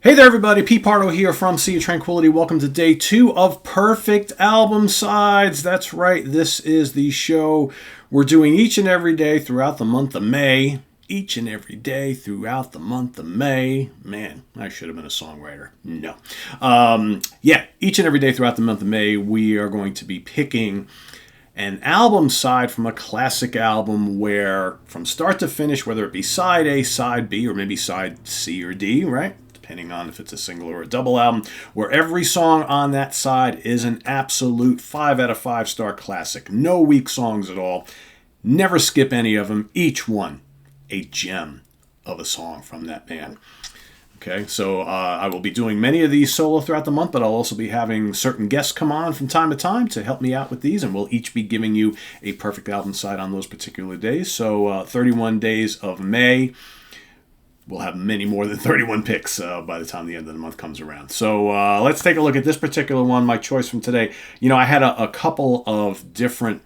Hey there, everybody. Pete Pardo here from Sea of Tranquility. Welcome to day 2 of Perfect Album Sides. That's right. This is the show we're doing each and every day throughout the month of May. Each and every day throughout the month of May. Man, I should have been a songwriter. No. Each and every day throughout the month of May, we are going to be picking an album side from a classic album where, from start to finish, whether it be side A, side B, or maybe side C or D, right? Depending on if it's a single or a double album, where every song on that side is an absolute 5 out of 5 star classic. No weak songs at all. Never skip any of them. Each one a gem of a song from that band. Okay, so I will be doing many of these solo throughout the month, but I'll also be having certain guests come on from time to time to help me out with these, and we'll each be giving you a perfect album side on those particular days. So 31 days of May. We'll have many more than 31 picks by the time the end of the month comes around. So let's take a look at this particular one, my choice from today. You know, I had a couple of different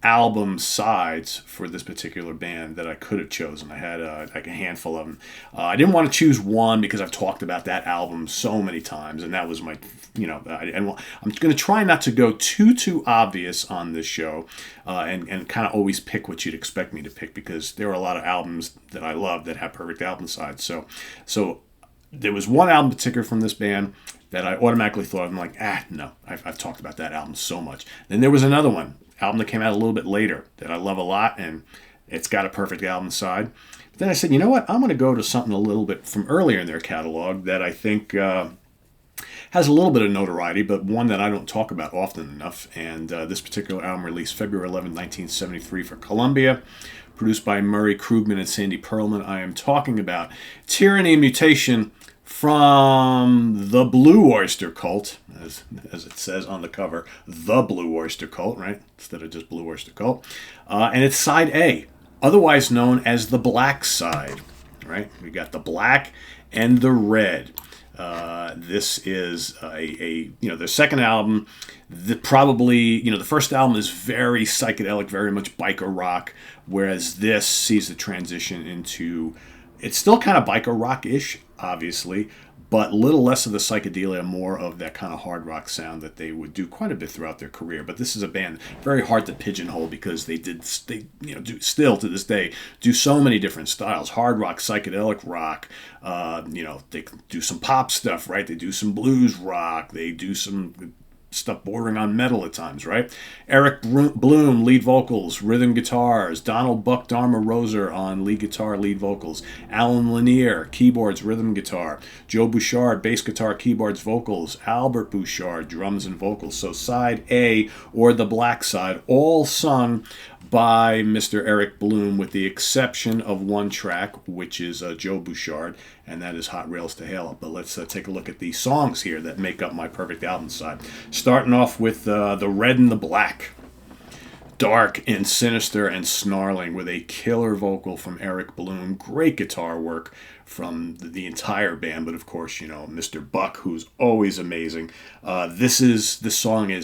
album sides for this particular band that I could have chosen. I had like a handful of them. I didn't want to choose one because I've talked about that album so many times, and that was my, and I'm going to try not to go too obvious on this show, and kind of always pick what you'd expect me to pick, because there are a lot of albums that I love that have perfect album sides. So there was one album in particular from this band that I automatically thought, I'm like, no, I've talked about that album so much. Then there was another album that came out a little bit later that I love a lot, and it's got a perfect album side. But then I said, you know what? I'm going to go to something a little bit from earlier in their catalog that I think has a little bit of notoriety, but one that I don't talk about often enough. And this particular album released February 11, 1973 for Columbia, produced by Murray Krugman and Sandy Pearlman. I am talking about Tyranny and Mutation from the Blue Oyster Cult, as it says on the cover, the Blue Oyster Cult, right? Instead of just Blue Oyster Cult. And it's side A, otherwise known as the Black Side, right? We got the black and the red. This is their second album. The first album is very psychedelic, very much biker rock, whereas this sees the transition into, it's still kind of biker rock-ish, obviously, but a little less of the psychedelia, more of that kind of hard rock sound that they would do quite a bit throughout their career. But this is a band very hard to pigeonhole, because they do still to this day do so many different styles: hard rock, psychedelic rock. They do some pop stuff, right? They do some blues rock. They do some stuff bordering on metal at times, right? Eric Bloom, lead vocals, rhythm guitars. Donald Buck Dharma Roser on lead guitar, lead vocals. Alan Lanier, keyboards, rhythm guitar. Joe Bouchard, bass guitar, keyboards, vocals. Albert Bouchard, drums and vocals. So side A, or the Black Side, all sung by Mr. Eric Bloom, with the exception of one track, which is Joe Bouchard, and that is Hot Rails to Hell. But let's take a look at the songs here that make up my perfect album side. Starting off with the Red and the Black. Dark and sinister and snarling, with a killer vocal from Eric Bloom. Great guitar work from the entire band, but of course, Mr. Buck, who's always amazing. This song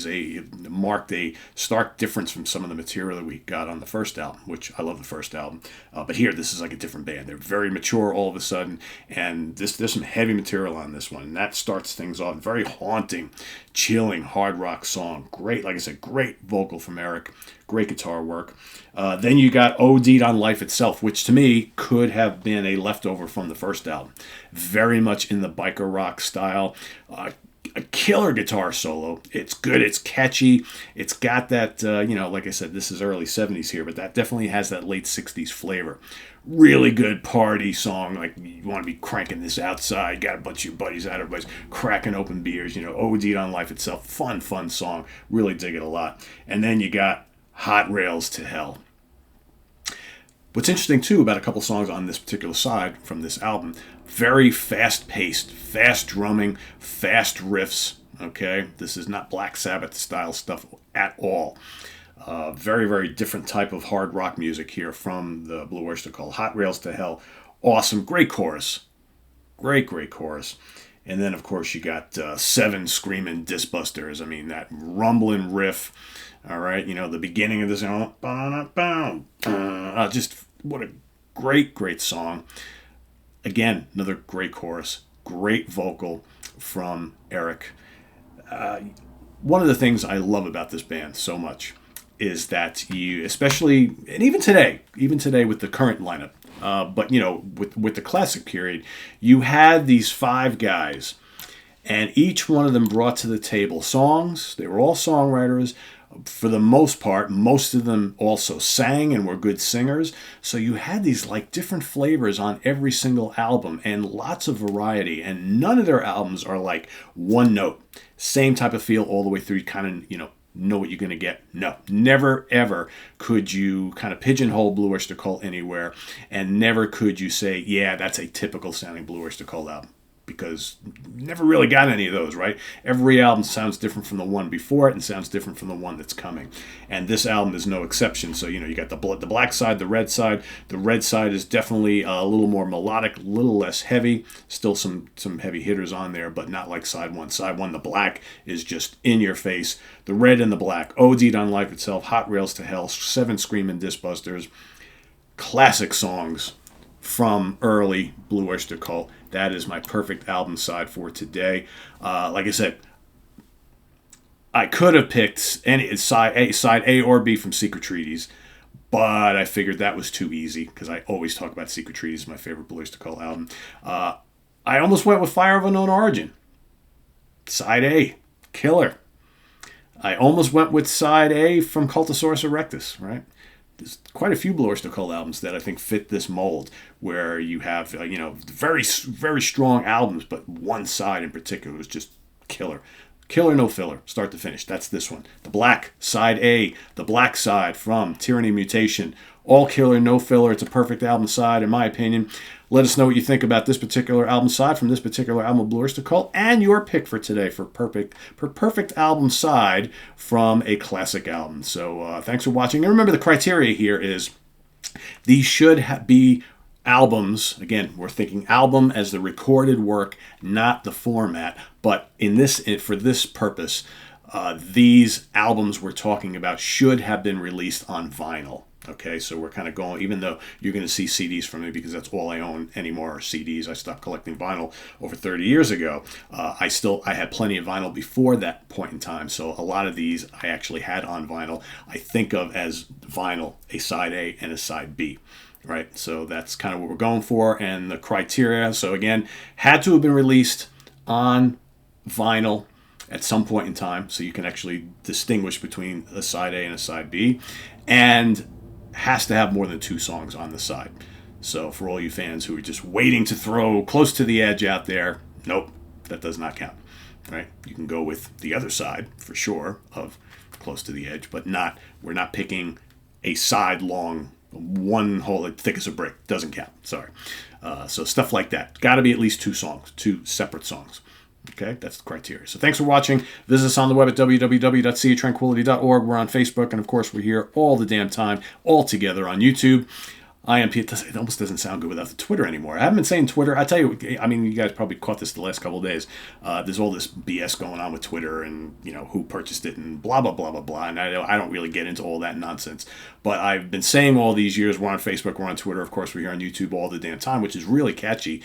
marked a stark difference from some of the material that we got on the first album, which I love the first album. But here, this is like a different band. They're very mature all of a sudden, and there's some heavy material on this one, and that starts things off. Very haunting, chilling, hard rock song. Great, like I said, great vocal from Eric. Great guitar work. Then you got OD'd on Life Itself, which to me could have been a leftover from the first album. Very much in the biker rock style. A killer guitar solo. It's good. It's catchy. It's got that, like I said, this is early 70s here, but that definitely has that late 60s flavor. Really good party song. Like, you want to be cranking this outside. Got a bunch of your buddies out. Everybody's cracking open beers. OD'd on Life Itself. Fun song. Really dig it a lot. And then you got Hot Rails to Hell. What's interesting, too, about a couple songs on this particular side from this album, very fast-paced, fast drumming, fast riffs, okay? This is not Black Sabbath-style stuff at all. Very, very different type of hard rock music here from the Blue Oyster Cult. Hot Rails to Hell. Awesome. Great chorus. Great chorus. And then, of course, you got 7 screaming disc busters. I mean, that rumbling riff. All right, the beginning of this song. Just what a great song. Again, another great chorus. Great vocal from Eric. One of the things I love about this band so much is that you, especially, and even today with the current lineup, but with the classic period, you had these 5 guys, and each one of them brought to the table songs. They were all songwriters. For the most part, most of them also sang and were good singers. So you had these like different flavors on every single album and lots of variety. And none of their albums are like one note, same type of feel all the way through. You kind of, know what you're going to get. No, never ever could you kind of pigeonhole Blue Oyster Cult anywhere. And never could you say, yeah, that's a typical sounding Blue Oyster Cult album. Because never really got any of those, right? Every album sounds different from the one before it and sounds different from the one that's coming. And this album is no exception. So, you got the black side, the red side. The red side is definitely a little more melodic, a little less heavy. Still some heavy hitters on there, but not like side one. Side one, the black is just in your face. The red and the black, OD'd on Life Itself, Hot Rails to Hell, 7 Screamin' Disbusters. Classic songs from early Blue Oyster Cult. That is my perfect album side for today. Like I said, I could have picked any side A or B from Secret Treaties, but I figured that was too easy because I always talk about Secret Treaties, my favorite Blue Oyster Cult album. I almost went with Fire of Unknown Origin. Side A, killer. I almost went with side A from Cultosaurus Erectus, right? There's quite a few Blue Oyster Cult albums that I think fit this mold, where you have, very, very strong albums, but one side in particular was just killer. Killer, no filler, start to finish. That's this one. The Black, side A, the Black side from Tyranny Mutation. All killer, no filler. It's a perfect album side, in my opinion. Let us know what you think about this particular album side from this particular album of Blue Oyster Cult, and your pick for today for perfect album side from a classic album. So thanks for watching. And remember, the criteria here is these should be albums. Again, we're thinking album as the recorded work, not the format. But for this purpose, these albums we're talking about should have been released on vinyl. Okay, so we're kind of going, even though you're going to see CDs from me because that's all I own anymore are CDs. I stopped collecting vinyl over 30 years ago. I had plenty of vinyl before that point in time. So a lot of these I actually had on vinyl. I think of as vinyl, a side A and a side B. Right, so that's kind of what we're going for, and the criteria. So again, had to have been released on vinyl at some point in time, so you can actually distinguish between a side A and a side B, and has to have more than 2 songs on the side. So for all you fans who are just waiting to throw Close to the Edge out there, nope, that does not count. Right, you can go with the other side for sure of Close to the Edge, but we're not picking a side long. One hole thick as a brick. Doesn't count. Sorry. So stuff like that. Got to be at least 2 songs. 2 separate songs. Okay? That's the criteria. So thanks for watching. Visit us on the web at www.seatranquility.org. We're on Facebook. And, of course, we're here all the damn time, all together on YouTube. I am Pete. It almost doesn't sound good without the Twitter anymore. I haven't been saying Twitter. I tell you, you guys probably caught this the last couple of days. There's all this BS going on with Twitter and, who purchased it and blah, blah, blah, blah, blah. And I don't really get into all that nonsense. But I've been saying all these years, we're on Facebook, we're on Twitter. Of course, we're here on YouTube all the damn time, which is really catchy.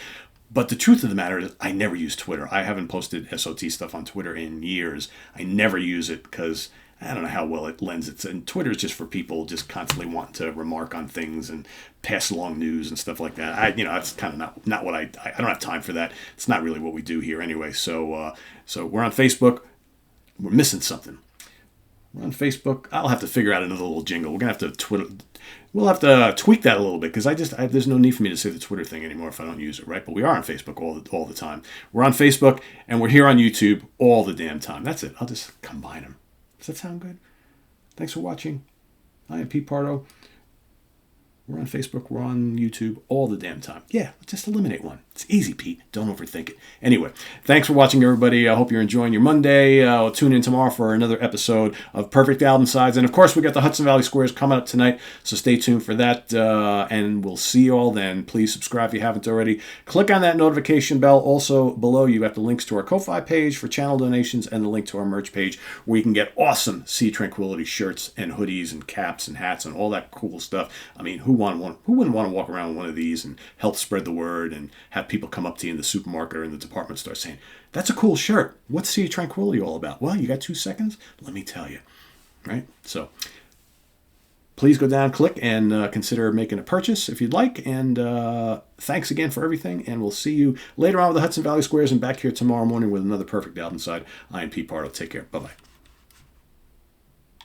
But the truth of the matter is I never use Twitter. I haven't posted SOT stuff on Twitter in years. I never use it because I don't know how well it lends itself. And Twitter is just for people just constantly wanting to remark on things and pass along news and stuff like that. That's kind of not what I don't have time for that. It's not really what we do here anyway. So we're on Facebook. We're missing something. We're on Facebook. I'll have to figure out another little jingle. We're gonna have to We'll have to tweak that a little bit because there's no need for me to say the Twitter thing anymore if I don't use it, right? But we are on Facebook all the time. We're on Facebook and we're here on YouTube all the damn time. That's it. I'll just combine them. Does that sound good? Thanks for watching. I am Pete Pardo. We're on Facebook. We're on YouTube all the damn time. Yeah, just eliminate one. It's easy, Pete. Don't overthink it. Anyway, thanks for watching, everybody. I hope you're enjoying your Monday. I'll tune in tomorrow for another episode of Perfect Album Sides. And, of course, we got the Hudson Valley Squares coming up tonight, so stay tuned for that. And we'll see you all then. Please subscribe if you haven't already. Click on that notification bell. Also, below, you got the links to our Ko-Fi page for channel donations and the link to our merch page where you can get awesome Sea Tranquility shirts and hoodies and caps and hats and all that cool stuff. I mean, who wouldn't want to walk around with one of these and help spread the word and have people come up to you in the supermarket or in the department store saying, "That's a cool shirt. What's Sea of Tranquility all about?" Well, you got 2 seconds? Let me tell you. Right? So please go down, click, and consider making a purchase if you'd like. And thanks again for everything. And we'll see you later on with the Hudson Valley Squares and back here tomorrow morning with another Perfect Album Side. I am Pete Pardo. Take care. Bye-bye.